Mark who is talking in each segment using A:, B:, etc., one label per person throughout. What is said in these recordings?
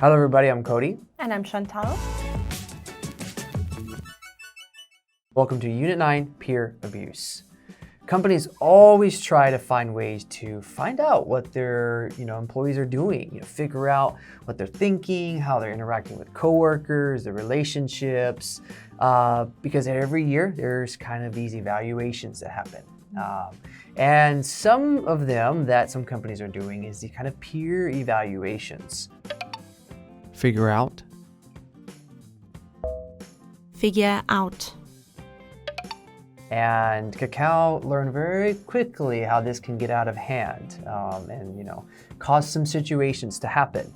A: Hello everybody, I'm Cody.
B: And I'm Chantal.
A: Welcome to Unit 9, Peer Abuse. Companies always try to find ways to find out what their employees are doing, figure out what they're thinking, how they're interacting with coworkers, their relationships, because every year there's kind of these evaluations that happen. And some of them that some companies are doing is the kind of peer evaluations. Figure out.
B: Figure out.
A: And Kakao learned very quickly how this can get out of hand and cause some situations to happen.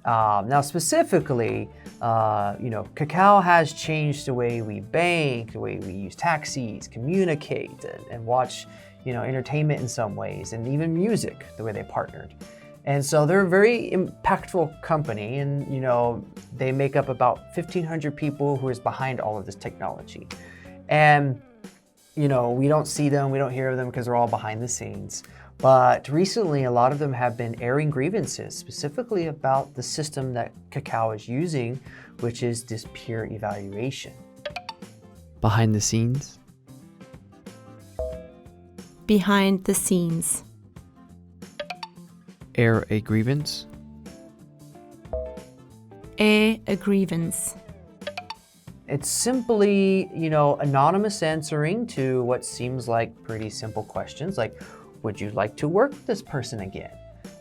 A: Now specifically, Kakao has changed the way we bank, the way we use taxis, communicate, and watch entertainment in some ways, and even music, the way they partnered. And so they're a very impactful company, and they make up about 1,500 people who is behind all of this technology. And we don't see them, we don't hear of them because they're all behind the scenes. But recently, a lot of them have been airing grievances, specifically about the system that Kakao is using, which is this peer evaluation. Behind the scenes.
B: Behind the scenes.
A: Air a grievance.
B: Air a grievance.
A: It's simply, anonymous answering to what seems like pretty simple questions, like, would you like to work with this person again?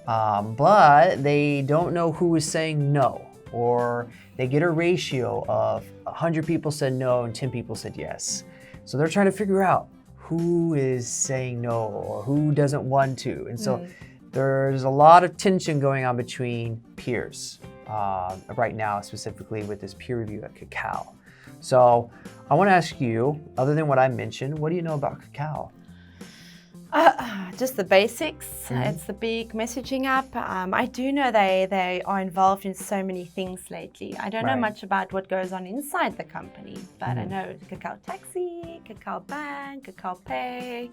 A: But they don't know who is saying no, or they get a ratio of 100 people said no and 10 people said yes. So they're trying to figure out who is saying no or who doesn't want to. And so there's a lot of tension going on between peers right now, specifically with this peer review at Kakao. So I want to ask you, other than what I mentioned, what do you know about Kakao?
B: Just the basics. It's the big messaging app. I do know they are involved in so many things lately. I don't know much about what goes on inside the company, but I know Kakao Taxi, Kakao Bank, Kakao Pay.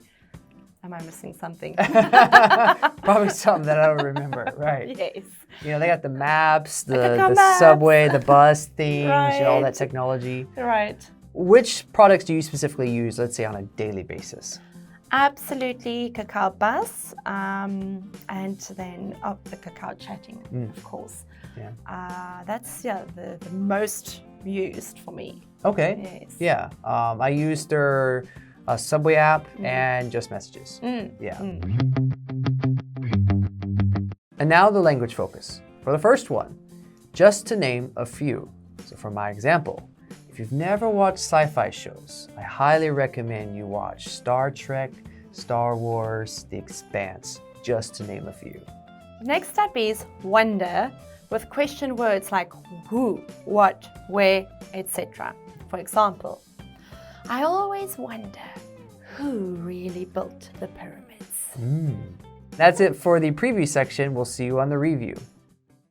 B: Am I missing something?
A: Probably something that I don't remember, right?
B: Yes.
A: They got the maps, the
B: maps.
A: subway, the bus things, all that
B: Right.
A: technology.
B: Right.
A: Which products do you specifically use, let's say, on a daily basis?
B: Absolutely, Kakao Bus, and then the Kakao Chatting, of course.
A: Yeah.
B: That's the most used for me.
A: Okay.
B: Yes.
A: Yeah. I use their subway app and just messages. Yeah. And now the language focus. For the first one, just to name a few. So for my example, if you've never watched sci-fi shows, I highly recommend you watch Star Trek, Star Wars, The Expanse, just to name a few.
B: Next up is wonder, with question words like who, what, where, etc. For example, I always wonder who really built the pyramids.
A: That's it for the preview section. We'll see you on the review.